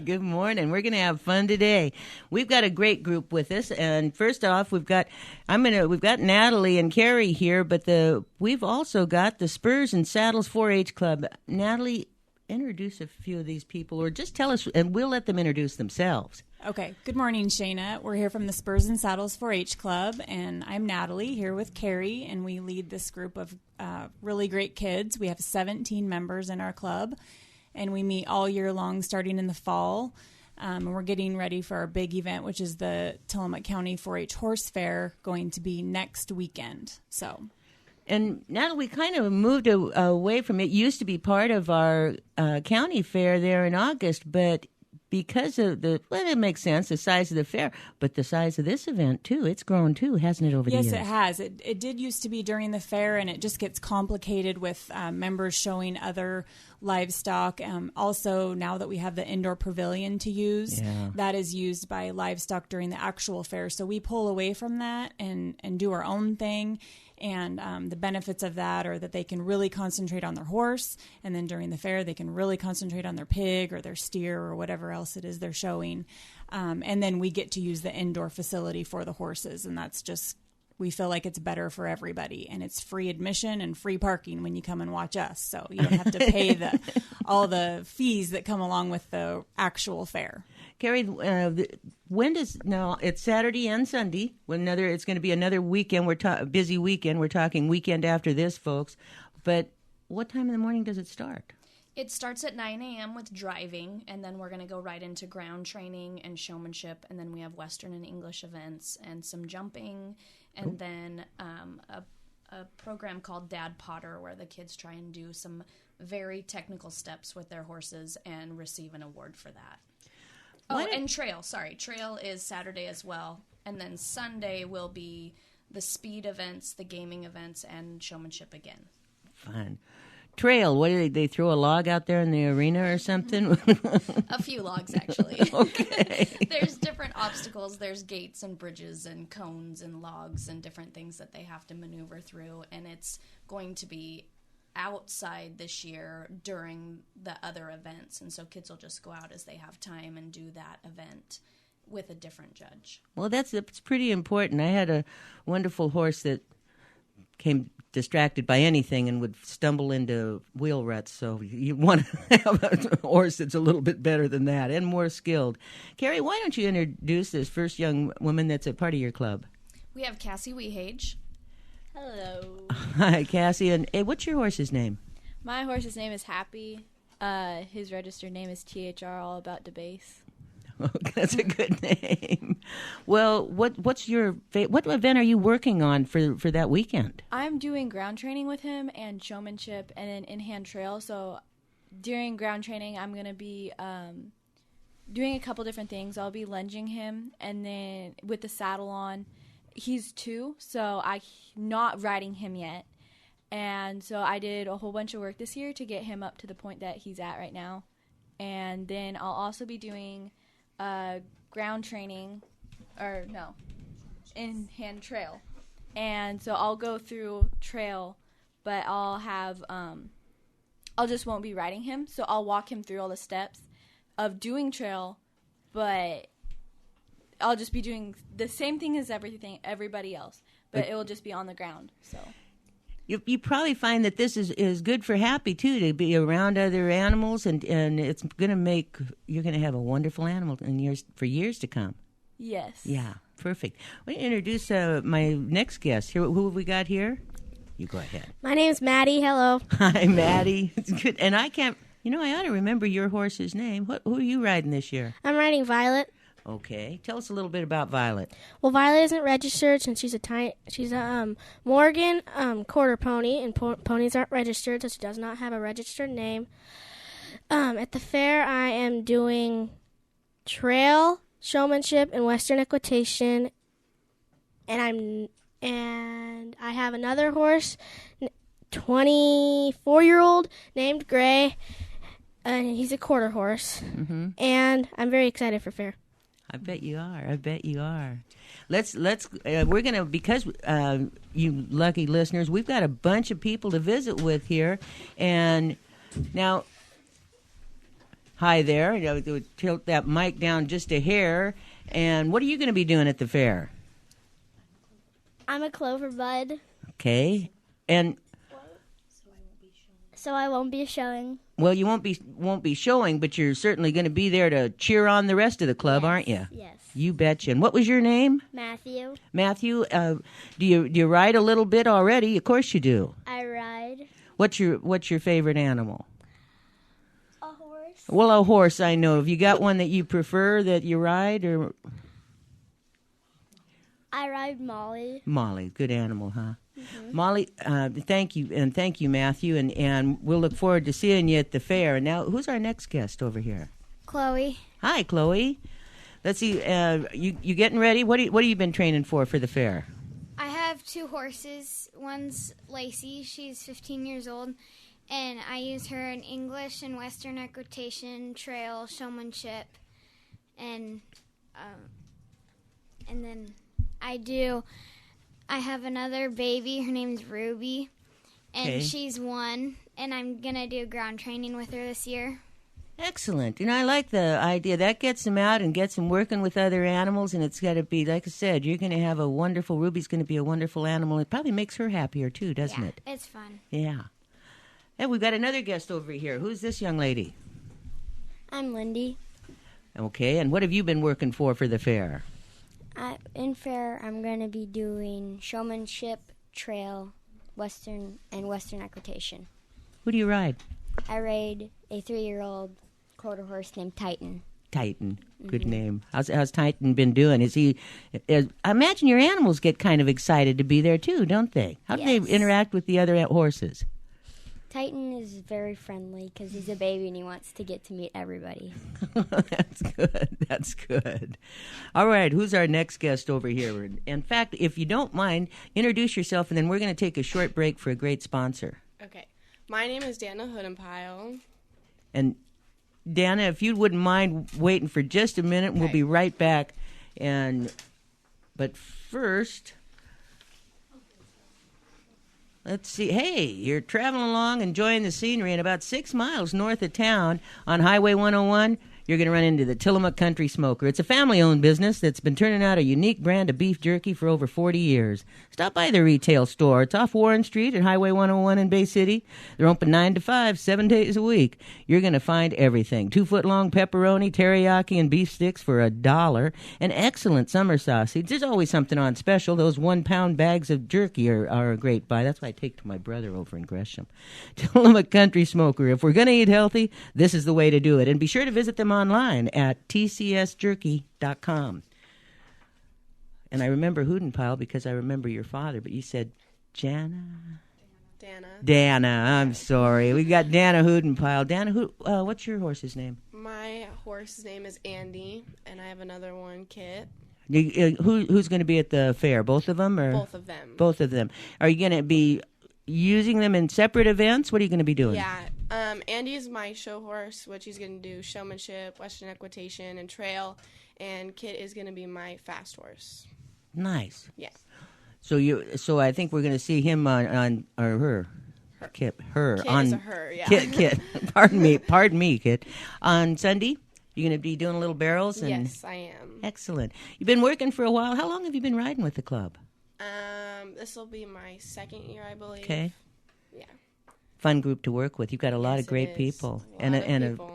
Good morning. We're going to have fun today. We've got a great group with us, and first off, we've got Natalie and Carrie here, but we've also got the Spurs N Saddles 4-H Club. Natalie, introduce a few of these people, or just tell us, and we'll let them introduce themselves. Okay. Good morning, Shaena. We're here from the Spurs N Saddles 4-H Club, and I'm Natalie here with Carrie, and we lead this group of really great kids. We have 17 members in our club, and we meet all year long starting in the fall. And we're getting ready for our big event, which is the Tillamook County 4-H Horse Fair, going to be next weekend. And Natalie, we kind of moved away from it. It used to be part of our county fair there in August, but because of it makes sense, the size of the fair, but the size of this event, too, it's grown, too, hasn't it, over the years? Yes, it has. It did used to be during the fair, and it just gets complicated with members showing other livestock. Also, now that we have the indoor pavilion to use, that is used by livestock during the actual fair. So we pull away from that and do our own thing. And the benefits of that are that they can really concentrate on their horse, and then during the fair they can really concentrate on their pig or their steer or whatever else it is they're showing. And then we get to use the indoor facility for the horses, and that's just, we feel like it's better for everybody. And it's free admission and free parking when you come and watch us, so you don't have to pay all the fees that come along with the actual fair. Carrie, it's Saturday and Sunday. It's going to be another weekend. Busy weekend. We're talking weekend after this, folks. But what time in the morning does it start? It starts at 9 a.m. with driving, and then we're going to go right into ground training and showmanship, and then we have Western and English events and some jumping, and then a program called Dad Potter, where the kids try and do some very technical steps with their horses and receive an award for that. And trail. Sorry, trail is Saturday as well. And then Sunday will be the speed events, the gaming events, and showmanship again. Fun. Trail, what do they throw a log out there in the arena or something? A few logs, actually. Okay. There's different obstacles. There's gates and bridges and cones and logs and different things that they have to maneuver through. And it's going to be outside this year during the other events, and so kids will just go out as they have time and do that event with a different judge. Well, it's pretty important. I had a wonderful horse that came distracted by anything and would stumble into wheel ruts, so you want to have a horse that's a little bit better than that and more skilled. Carrie, why don't you introduce this first young woman that's a part of your club? We have Cassie Wehage. Hello. Hi, Cassie. And what's your horse's name? My horse's name is Happy. His registered name is THR, all about debase. Okay, that's a good name. Well, what event are you working on for that weekend? I'm doing ground training with him and showmanship and an in-hand trail. So during ground training, I'm going to be doing a couple different things. I'll be lunging him, and then with the saddle on. He's 2, so I'm not riding him yet. And so I did a whole bunch of work this year to get him up to the point that he's at right now. And then I'll also be doing ground training, in-hand trail. And so I'll go through trail, but I'll just won't be riding him. So I'll walk him through all the steps of doing trail, but I'll just be doing the same thing as everybody else, but it will just be on the ground. So you probably find that this is good for Happy too, to be around other animals, and it's going to you're going to have a wonderful animal for years to come. Yes. Yeah, perfect. Let me introduce my next guest here. Who have we got here? You go ahead. My name's Maddie. Hello. Hi, Maddie. It's good. And I can't. I ought to remember your horse's name. Who are you riding this year? I'm riding Violet. Okay, tell us a little bit about Violet. Well, Violet isn't registered since she's a Morgan quarter pony, and ponies aren't registered, so she does not have a registered name. At the fair, I am doing trail, showmanship, and Western equitation, and I have another horse, 24-year-old named Gray, and he's a quarter horse, and I'm very excited for fair. I bet you are. We're going to, because you lucky listeners, we've got a bunch of people to visit with here. And now, Hi there. Tilt that mic down just a hair. And what are you going to be doing at the fair? I'm a clover bud. Okay. And so I won't be showing. Well, you won't be showing, but you're certainly going to be there to cheer on the rest of the club, Yes, aren't you? Yes. You betcha. And what was your name? Matthew. Matthew. Do you ride a little bit already? Of course you do. I ride. What's your favorite animal? A horse. Well, a horse, I know. Have you got one that you prefer that you ride, or? I ride Molly. Molly, good animal, huh? Mm-hmm. Molly, thank you, Matthew, and we'll look forward to seeing you at the fair. And now, who's our next guest over here? Chloe. Hi, Chloe. Let's see. You getting ready? What have you been training for the fair? I have 2 horses. One's Lacey. She's 15 years old, and I use her in English and Western equitation, trail, showmanship, and then I have another baby. Her name's Ruby, and she's 1, and I'm going to do ground training with her this year. Excellent. I like the idea. That gets them out and gets them working with other animals, and it's got to be, like I said, you're going to have Ruby's going to be a wonderful animal. It probably makes her happier, too, doesn't it? Yeah, it's fun. Yeah. And we've got another guest over here. Who's this young lady? I'm Lindy. Okay, and what have you been working for the fair? In fair, I'm going to be doing showmanship, trail, Western equitation. Who do you ride? I ride a 3-year-old quarter horse named Titan. Titan. Good name. How's Titan been doing? I imagine your animals get kind of excited to be there too, don't they? How do they interact with the other horses? Titan is very friendly because he's a baby and he wants to get to meet everybody. That's good. All right, who's our next guest over here? In fact, if you don't mind, introduce yourself, and then we're going to take a short break for a great sponsor. Okay. My name is Dana Hoodenpile. And Dana, if you wouldn't mind waiting for just a minute, we'll be right back. But first, let's see. Hey, you're traveling along, enjoying the scenery, and about 6 miles north of town on Highway 101, you're going to run into the Tillamook Country Smoker. It's a family-owned business that's been turning out a unique brand of beef jerky for over 40 years. Stop by the retail store. It's off Warren Street at Highway 101 in Bay City. They're open 9 to 5, 7 days a week. You're going to find everything. 2-foot-long pepperoni, teriyaki, and beef sticks for $1. An excellent summer sausage. There's always something on special. Those 1-pound bags of jerky are a great buy. That's what I take to my brother over in Gresham. Tillamook Country Smoker. If we're going to eat healthy, this is the way to do it. And be sure to visit them online at tcsjerky.com. And I remember Hoodenpile because I remember your father, but you said Dana. I'm sorry. We got Dana Hoodenpile. Dana, what's your horse's name? My horse's name is Andy, and I have another one, Kit. Who's going to be at the fair? Both of them? Or? Both of them. Both of them. Are you going to be using them in separate events? What are you going to be doing? Yeah. Andy is my show horse, which he's going to do showmanship, Western equitation, and trail. And Kit is going to be my fast horse. Nice. Yeah. So I think we're going to see him on or her. Kit. Her. Kit on, is a her, yeah. Kit. Pardon me, Kit. On Sunday, you're going to be doing little barrels? Yes, I am. Excellent. You've been working for a while. How long have you been riding with the club? This will be my 2nd year, I believe. Okay. Yeah. Fun group to work with. You've got a lot of great people. A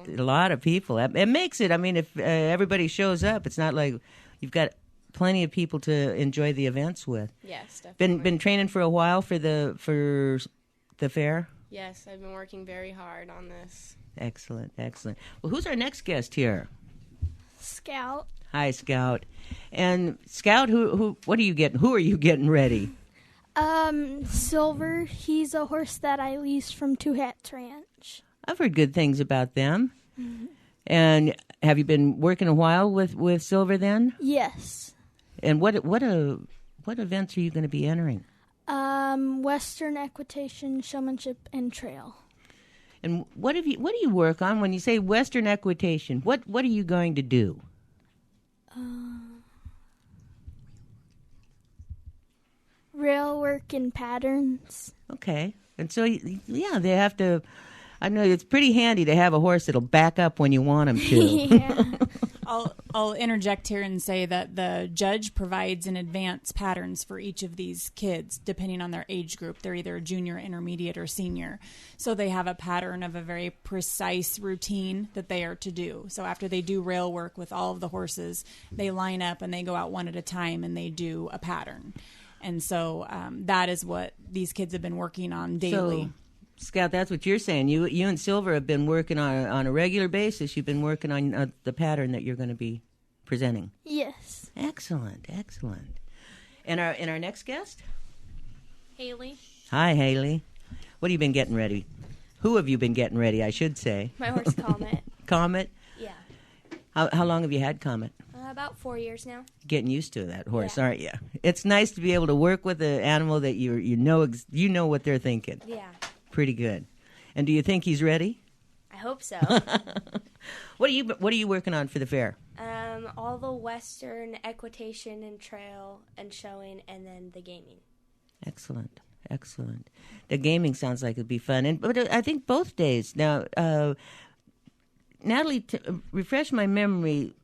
lot of people. It makes it, I mean, if everybody shows up, it's not like you've got plenty of people to enjoy the events with. Yes, definitely. Been training for a while for the fair? Yes, I've been working very hard on this. Excellent. Well, who's our next guest here? Scout. Hi, Scout. And Scout, what are you getting? Who are you getting ready? Silver. He's a horse that I leased from Two Hats Ranch. I've heard good things about them. Mm-hmm. And have you been working a while with Silver then? Yes. And what events are you going to be entering? Western equitation, showmanship, and trail. And what do you work on when you say Western equitation? What are you going to do? Rail work and patterns. Okay. And so, yeah, they have to, I know it's pretty handy to have a horse that'll back up when you want him to. Yeah. I'll interject here and say that the judge provides in advance patterns for each of these kids, depending on their age group. They're either a junior, intermediate, or senior. So they have a pattern of a very precise routine that they are to do. So after they do rail work with all of the horses, they line up and they go out one at a time and they do a pattern. And so that is what these kids have been working on daily. So, Scout, that's what you're saying. You and Silver have been working on a regular basis. You've been working on the pattern that you're going to be presenting. Yes. Excellent. And our next guest? Haley. Hi, Haley. What have you been getting ready? Who have you been getting ready, I should say? My horse Comet. Comet? Yeah. How long have you had Comet? About 4 years now. Getting used to that horse, Yeah. aren't you? It's nice to be able to work with an animal that you know what they're thinking. Yeah. Pretty good. And do you think he's ready? I hope so. What are you working on for the fair? All the Western equitation and trail and showing, and then the gaming. Excellent. The gaming sounds like it'd be fun, but I think both days. Now, Natalie, refresh my memory.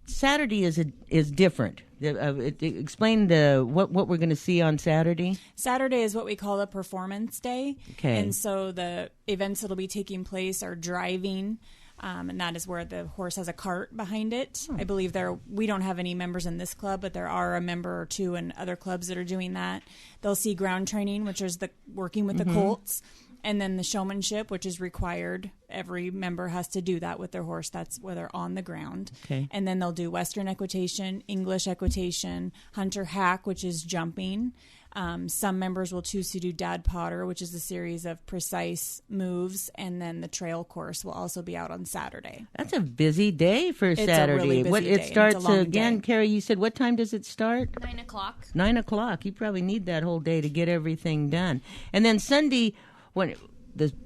Saturday is different. Explain what we're going to see on Saturday. Saturday is what we call a performance day. Okay. And so the events that will be taking place are driving, and that is where the horse has a cart behind it. I believe we don't have any members in this club, but there are a member or two in other clubs that are doing that. They'll see ground training, which is the working with the colts. And then the showmanship, which is required. Every member has to do that with their horse. That's where they're on the ground. Okay. And then they'll do Western equitation, English equitation, hunter hack, which is jumping. Some members will choose to do dad potter, which is a series of precise moves. And then the trail course will also be out on Saturday. That's a busy day for Saturday. A really busy day. It starts It's a long again, day. Carrie, you said what time does it start? 9 o'clock. 9 o'clock. You probably need that whole day to get everything done. And then Sunday,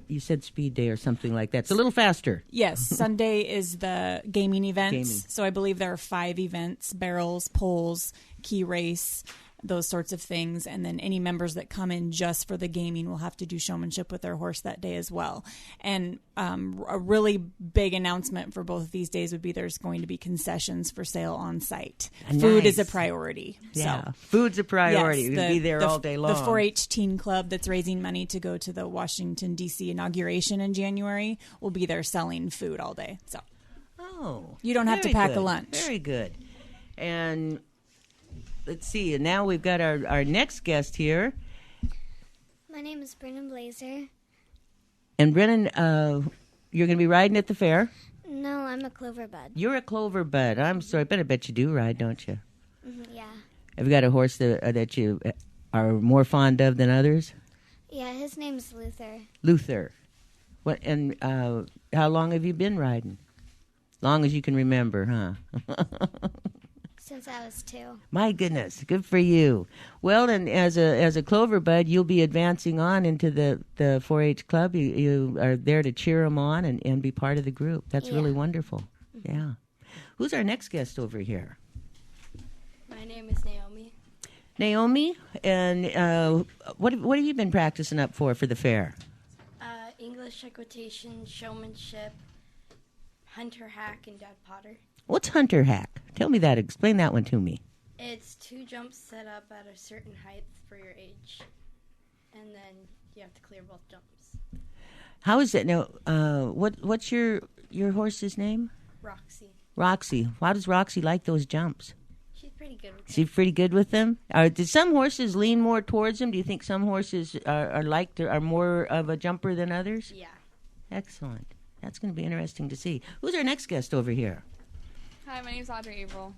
you said speed day or something like that. It's a little faster. Yes, Sunday is the gaming events. Gaming. So I believe there are 5 events: barrels, poles, key race, those sorts of things. And then any members that come in just for the gaming will have to do showmanship with their horse that day as well. And a really big announcement for both of these days would be there's going to be concessions for sale on site. Nice. Food is a priority. Yeah, So. food's a priority. Yes, You'll be there all day long. The 4-H Teen Club that's raising money to go to the Washington, D.C. inauguration in January will be there selling food all day. So you don't have to pack a lunch. Very good. And let's see. And now we've got our next guest here. My name is Brennan Blazer. And Brennan, you're going to be riding at the fair? No, I'm a clover bud. You're a clover bud. I'm sorry, but I bet you do ride, don't you? Yeah. Have you got a horse that you are more fond of than others? Yeah, his name's Luther. Luther. What? And how long have you been riding? Long as you can remember, huh? Since I was 2. My goodness, good for you. Well, and as a clover bud, you'll be advancing on into the 4-H club. You are there to cheer them on and be part of the group. That's really wonderful. Mm-hmm. Yeah. Who's our next guest over here? My name is Naomi. Naomi, and what have you been practicing up for the fair? English equitation, showmanship, hunter hack, and dad potter. What's hunter hack? Tell me that. Explain that one to me. It's 2 jumps set up at a certain height for your age, and then you have to clear both jumps. How is it now? What's your horse's name? Roxy. Roxy. How does Roxy like those jumps? She's pretty good with them. She's pretty good with them. Do some horses lean more towards them? Do you think some horses are more of a jumper than others? Yeah. Excellent. That's going to be interesting to see. Who's our next guest over here? Hi, my name's Audrey Averill.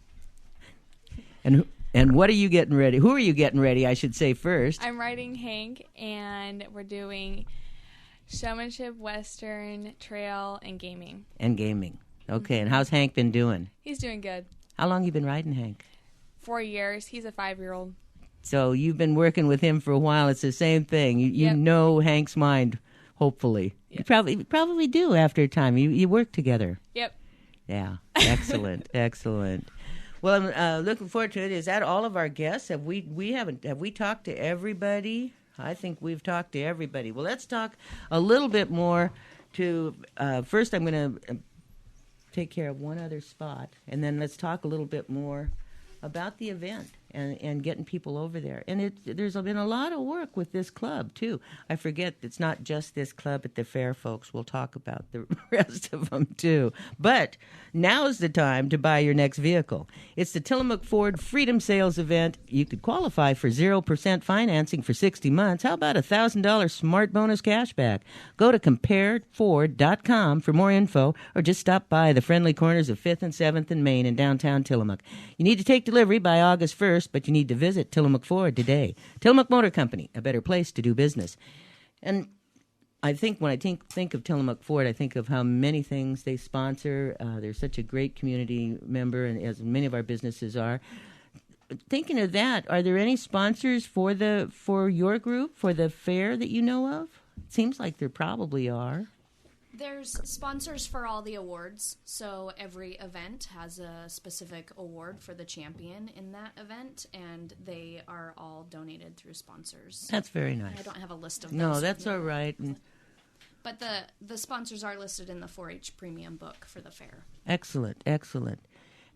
And what are you getting ready? Who are you getting ready, I should say first? I'm riding Hank, and we're doing showmanship, Western, trail, and gaming. And gaming. Okay, and how's Hank been doing? He's doing good. How long you been riding Hank? 4 years. He's a 5-year-old. So you've been working with him for a while. It's the same thing. You know Hank's mind, hopefully. Yep. You probably do after a time. You work together. Yep. Yeah. Excellent. Excellent. Well, I'm looking forward to it. Is that all of our guests? Have we talked to everybody? I think we've talked to everybody. Well, let's talk a little bit more to first I'm going to take care of one other spot, and then let's talk a little bit more about the event and getting people over there. And there's been a lot of work with this club, too. I forget, it's not just this club at the fair, folks. We'll talk about the rest of them, too. But now's the time to buy your next vehicle. It's the Tillamook Ford Freedom Sales event. You could qualify for 0% financing for 60 months. How about a $1,000 smart bonus cashback? Go to comparedford.com for more info, or just stop by the friendly corners of 5th and 7th and Main in downtown Tillamook. You need to take delivery by August 1st, but you need to visit Tillamook Ford today. Tillamook Motor Company, a better place to do business. And I think when I think of Tillamook Ford, I think of how many things they sponsor. They're such a great community member, and as many of our businesses are. Thinking of that, are there any sponsors for your group, for the fair that you know of? It seems like there probably are. There's sponsors for all the awards, so every event has a specific award for the champion in that event, and they are all donated through sponsors. That's very nice. I don't have a list of those. No, that's all right. But the sponsors are listed in the 4-H premium book for the fair. Excellent, excellent.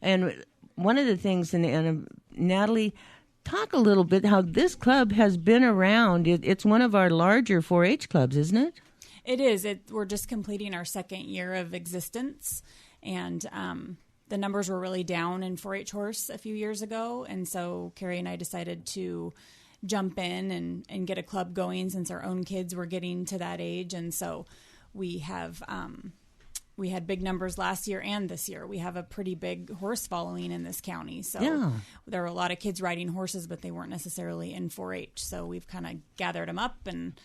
And one of the things, and Natalie, talk a little bit how this club has been around. It's one of our larger 4-H clubs, isn't it? It is. We're just completing our second year of existence, and the numbers were really down in 4-H horse a few years ago, and so Carrie and I decided to jump in and get a club going since our own kids were getting to that age, and so we have we had big numbers last year and this year. We have a pretty big horse following in this county, so there were a lot of kids riding horses, but they weren't necessarily in 4-H, so we've kind of gathered them up and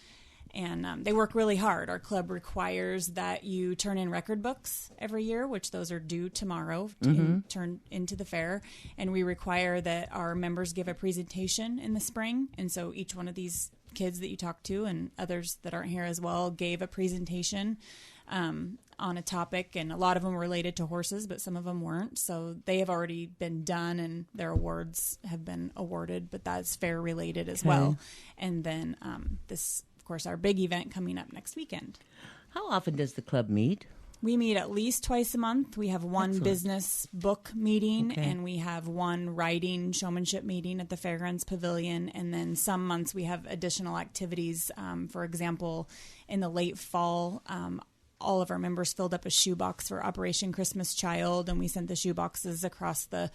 they work really hard. Our club requires that you turn in record books every year, which those are due tomorrow to turn into the fair. And we require that our members give a presentation in the spring. And so each one of these kids that you talk to and others that aren't here as well gave a presentation on a topic. And a lot of them were related to horses, but some of them weren't. So they have already been done and their awards have been awarded, but that's fair related as well. And then this... Of course, our big event coming up next weekend. How often does the club meet? We meet at least twice a month. We have one business book meeting, and we have one riding showmanship meeting at the Fairgrounds Pavilion. And then some months we have additional activities. For example, in the late fall, all of our members filled up a shoebox for Operation Christmas Child, and we sent the shoeboxes across the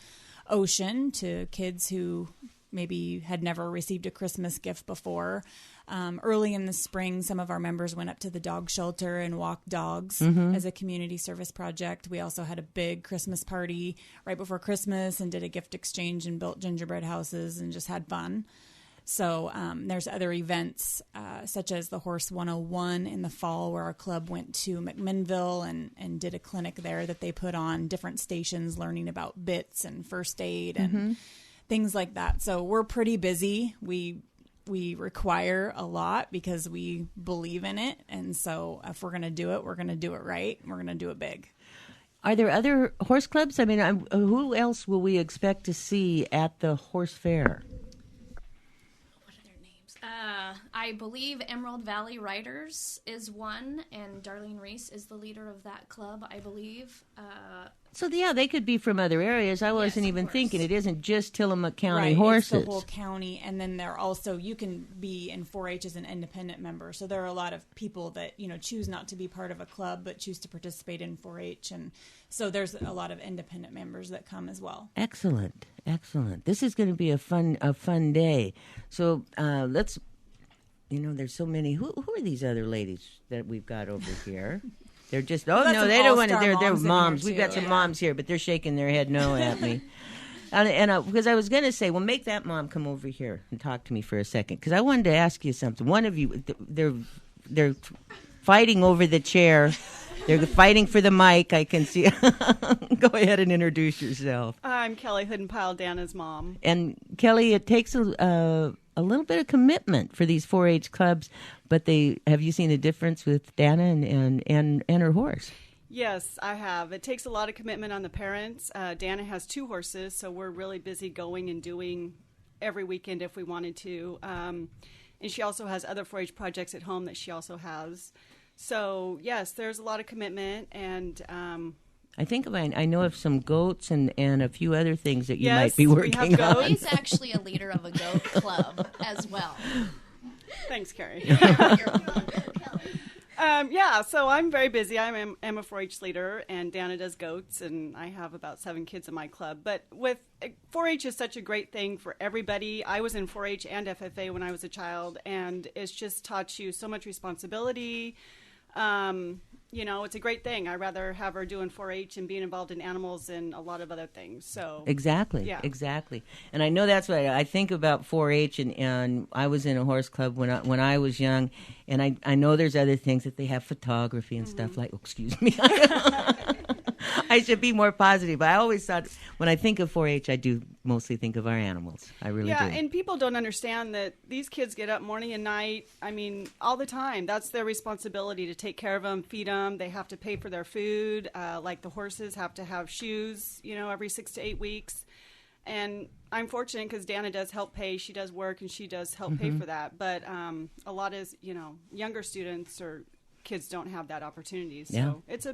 ocean to kids who maybe had never received a Christmas gift before. Early in the spring, some of our members went up to the dog shelter and walked dogs as a community service project. We also had a big Christmas party right before Christmas and did a gift exchange and built gingerbread houses and just had fun. So there's other events such as the Horse 101 in the fall, where our club went to McMinnville and did a clinic there that they put on, different stations learning about bits and first aid and things like that. So we're pretty busy. We require a lot because we believe in it. And so if we're going to do it, we're going to do it right. We're going to do it big. Are there other horse clubs? I mean, who else will we expect to see at the horse fair? What are their names? I believe Emerald Valley Riders is one, and Darlene Reese is the leader of that club, I believe. So, yeah, they could be from other areas. I wasn't even thinking. It isn't just Tillamook County horses. It's the whole county. And then there also, you can be in 4-H as an independent member. So there are a lot of people that, choose not to be part of a club, but choose to participate in 4-H. And so there's a lot of independent members that come as well. Excellent. Excellent. This is going to be a fun day. So let's, there's so many. Who are these other ladies that we've got over here? They're just, they don't want to, they're moms. We've got some moms here, but they're shaking their head no at me. And because I was going to say, well, make that mom come over here and talk to me for a second, because I wanted to ask you something. One of you, they're fighting over the chair. They're fighting for the mic. I can see. Go ahead and introduce yourself. I'm Kelly Hoodenpile, Dana's mom. And Kelly, it takes a little bit of commitment for these 4-H clubs, but have you seen a difference with Dana and her horse? Yes, I have. It takes a lot of commitment on the parents. Dana has 2 horses, so we're really busy going and doing every weekend if we wanted to. And she also has other 4-H projects at home that she also has. So, yes, there's a lot of commitment, and I know of some goats and a few other things that you yes, might be working we have on. goats. He's actually a leader of a goat club as well. Thanks, Carrie. So I'm very busy. I'm a 4-H leader, and Dana does goats, and I have about 7 kids in my club. But 4-H is such a great thing for everybody. I was in 4-H and FFA when I was a child, and it's just taught you so much responsibility. It's a great thing. I'd rather have her doing 4-H and being involved in animals than a lot of other things. So Exactly. And I know that's what I think about 4-H, and I was in a horse club when I was young, and I know there's other things that they have photography and stuff like. Oh, excuse me. I should be more positive. I always thought when I think of 4-H, I do mostly think of our animals. I really do. Yeah, and people don't understand that these kids get up morning and night. I mean, all the time. That's their responsibility to take care of them, feed them. They have to pay for their food. Like the horses have to have shoes, every 6 to 8 weeks. And I'm fortunate because Dana does help pay. She does work and she does help pay for that. But a lot of younger students or kids don't have that opportunity. So it's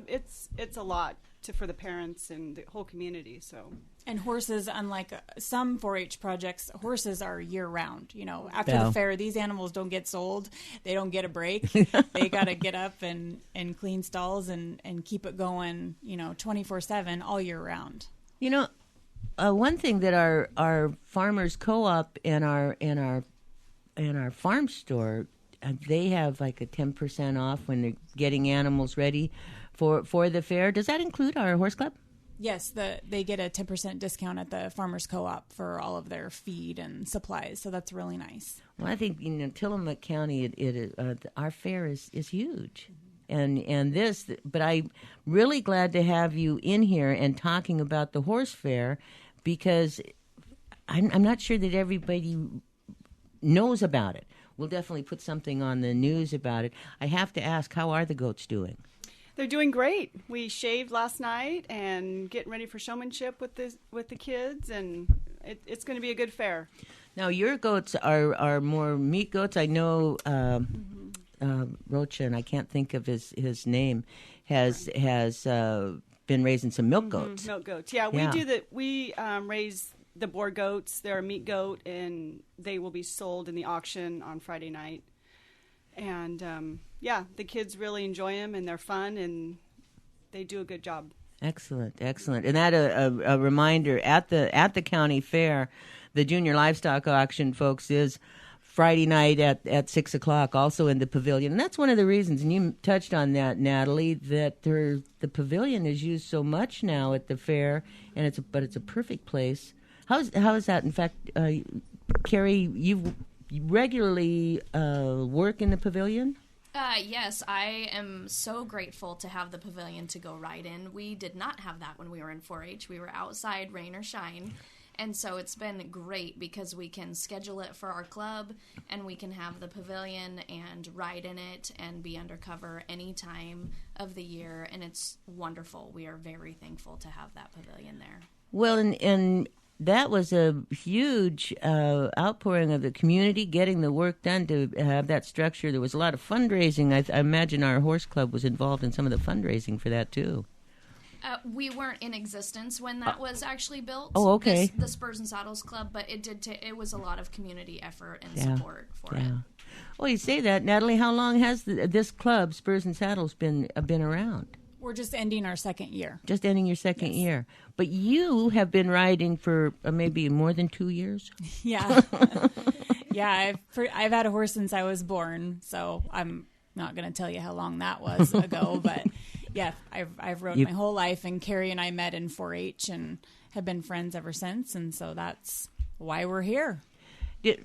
a lot for the parents and the whole community. So. And horses, unlike some 4-H projects, horses are year-round. After the fair, these animals don't get sold. They don't get a break. They got to get up and clean stalls and keep it going, 24/7 all year round. One thing that our farmers co-op and our farm store, they have like a 10% off when they're getting animals ready for the fair. Does that include our horse club? Yes, they get a 10% discount at the Farmers Co-op for all of their feed and supplies, so that's really nice. Well, I think Tillamook County, our fair is huge, but I'm really glad to have you in here and talking about the horse fair, because I'm not sure that everybody knows about it. We'll definitely put something on the news about it. I have to ask, how are the goats doing? They're doing great. We shaved last night and getting ready for showmanship with the kids, and it's going to be a good fair. Now, your goats are more meat goats. I know Rocha, and I can't think of his name, has been raising some milk goats. Milk goats. Yeah, we do that. We raise the boar goats. They're a meat goat, and they will be sold in the auction on Friday night. And the kids really enjoy them, and they're fun, and they do a good job. Excellent. And that a reminder, at the county fair, the junior livestock auction, folks, is Friday night at 6 o'clock, also in the pavilion. And that's one of the reasons, and you touched on that, Natalie, that the pavilion is used so much now at the fair, and it's a perfect place. How is that? In fact, Carrie, you regularly work in the pavilion? Yes, I am so grateful to have the pavilion to go ride in. We did not have that when we were in 4-H. We were outside, rain or shine. And so it's been great because we can schedule it for our club, and we can have the pavilion and ride in it and be undercover any time of the year. And it's wonderful. We are very thankful to have that pavilion there. Well, and that was a huge outpouring of the community getting the work done to have that structure. There was a lot of fundraising. I imagine our horse club was involved in some of the fundraising for that, too. We weren't in existence when that was actually built. Oh, okay. The Spurs N Saddles Club, but it was a lot of community effort and support for it. Well, you say that, Natalie. How long has this club, Spurs N Saddles, been around? We're just ending our second year. Just ending your second year. But you have been riding for maybe more than 2 years? Yeah. I've had a horse since I was born, so I'm not going to tell you how long that was ago. But, yeah, I've rode my whole life, and Carrie and I met in 4-H and have been friends ever since, and so that's why we're here.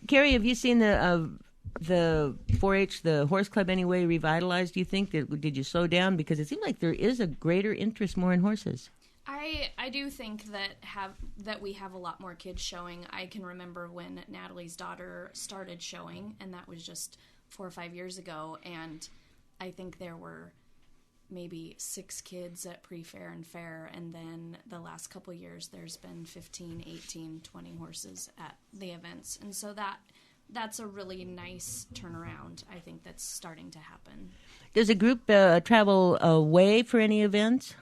Carrie, have you seen the 4-H, the horse club, anyway, revitalized? Do you think did you slow down? Because it seems like there is a greater interest more in horses. I do think that we have a lot more kids showing. I can remember when Natalie's daughter started showing, and that was just 4 or 5 years ago, and I think there were maybe 6 kids at pre-fair and fair, and then the last couple years there's been 15, 18, 20 horses at the events, and so that that's a really nice turnaround, I think, that's starting to happen. Does a group travel away for any events?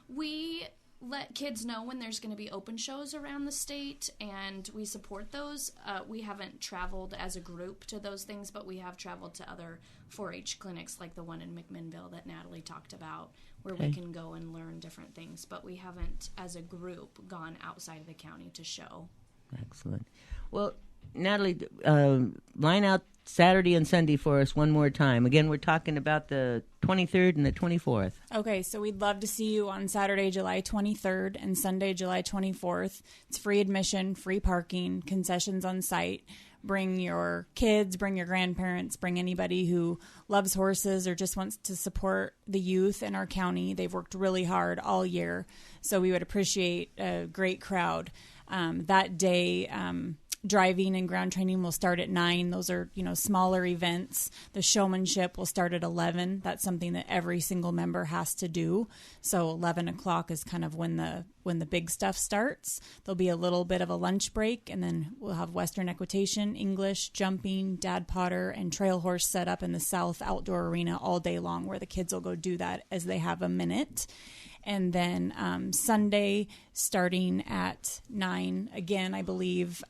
We let kids know when there's going to be open shows around the state, and we support those. We haven't traveled as a group to those things, but we have traveled to other 4-H clinics like the one in McMinnville that Natalie talked about, where we can go and learn different things. But we haven't, as a group, gone outside of the county to show. Excellent. Well, Natalie, line out Saturday and Sunday for us one more time. Again, we're talking about the 23rd and the 24th. Okay, so we'd love to see you on Saturday, July 23rd and Sunday, July 24th. It's free admission, free parking, concessions on site. Bring your kids, bring your grandparents, bring anybody who loves horses or just wants to support the youth in our county. They've worked really hard all year, so we would appreciate a great crowd. That day, driving and ground training will start at 9. Those are, smaller events. The showmanship will start at 11. That's something that every single member has to do. So 11 o'clock is kind of when the big stuff starts. There'll be a little bit of a lunch break, and then we'll have Western equitation, English, jumping, dad potter, and trail horse set up in the South Outdoor Arena all day long, where the kids will go do that as they have a minute. And then Sunday, starting at 9, again, I believe,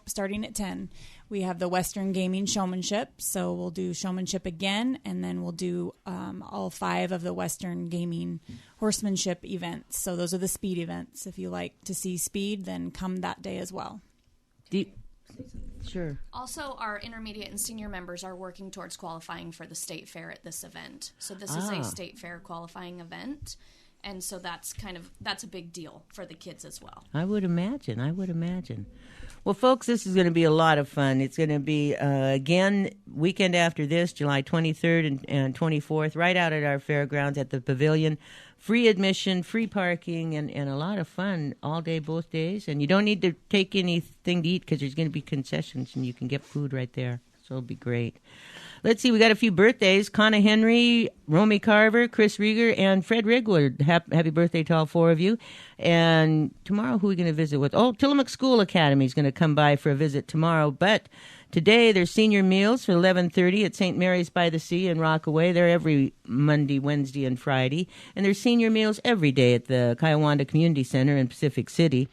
starting at 10, we have the Western Gaming Showmanship. So we'll do showmanship again, and then we'll do all 5 of the Western Gaming horsemanship events. So those are the speed events. If you like to see speed, then come that day as well. Sure. Also, our intermediate and senior members are working towards qualifying for the state fair at this event. So this is a state fair qualifying event. And so that's a big deal for the kids as well. I would imagine. Well, folks, this is going to be a lot of fun. It's going to be, again, weekend after this, July 23rd and 24th, right out at our fairgrounds at the pavilion. Free admission, free parking, and a lot of fun all day, both days. And you don't need to take anything to eat because there's going to be concessions, and you can get food right there. So it'll be great. Let's see, we got a few birthdays. Conna Henry, Romy Carver, Chris Rieger, and Fred Rigwood. Happy birthday to all 4 of you. And tomorrow, who are we going to visit with? Oh, Tillamook School Academy is going to come by for a visit tomorrow. But today, there's senior meals for 11:30 at St. Mary's by the Sea in Rockaway. They're every Monday, Wednesday, and Friday. And there's senior meals every day at the Kiowanda Community Center in Pacific City.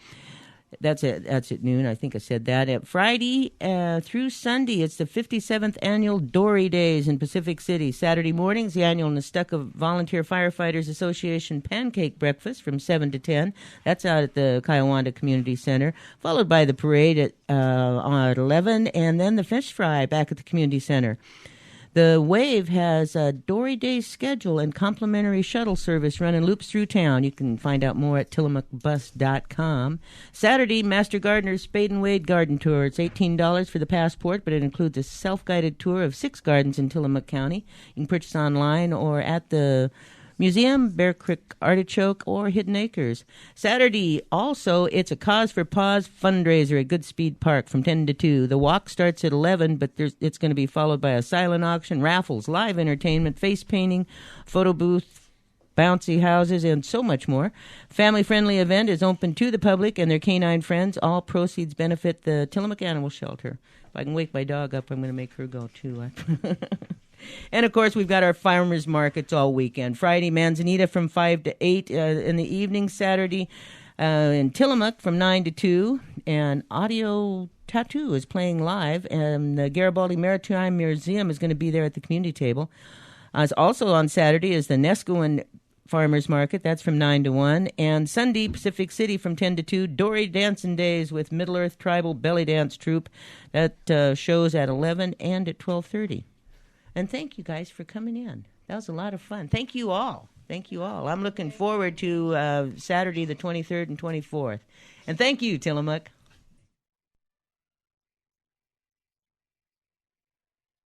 That's at noon. I think I said that. At Friday through Sunday, it's the 57th annual Dory Days in Pacific City. Saturday mornings, the annual Nestucca Volunteer Firefighters Association Pancake Breakfast from 7 to 10. That's out at the Kiowanda Community Center. Followed by the parade at 11, and then the fish fry back at the Community Center. The Wave has a Dory Day schedule and complimentary shuttle service running loops through town. You can find out more at tillamookbus.com. Saturday, Master Gardener's Spade and Wade Garden Tour. It's $18 for the passport, but it includes a self-guided tour of 6 gardens in Tillamook County. You can purchase online or at the Museum, Bear Creek Artichoke, or Hidden Acres. Saturday, also, it's a Cause for Paws fundraiser at Goodspeed Park from 10 to 2. The walk starts at 11, but it's going to be followed by a silent auction, raffles, live entertainment, face painting, photo booth, bouncy houses, and so much more. Family-friendly event is open to the public and their canine friends. All proceeds benefit the Tillamook Animal Shelter. If I can wake my dog up, I'm going to make her go, too. And, of course, we've got our farmers markets all weekend. Friday, Manzanita from 5 to 8 in the evening. Saturday, in Tillamook from 9 to 2. And Audio Tattoo is playing live. And the Garibaldi Maritime Museum is going to be there at the community table. Also on Saturday is the Nescowan Farmers Market. That's from 9 to 1. And Sunday, Pacific City from 10 to 2. Dory Dancing Days with Middle-earth Tribal Belly Dance Troupe. That shows at 11 and at 12:30. And thank you guys for coming in. That was a lot of fun. Thank you all. I'm looking forward to Saturday the 23rd and 24th. And thank you, Tillamook.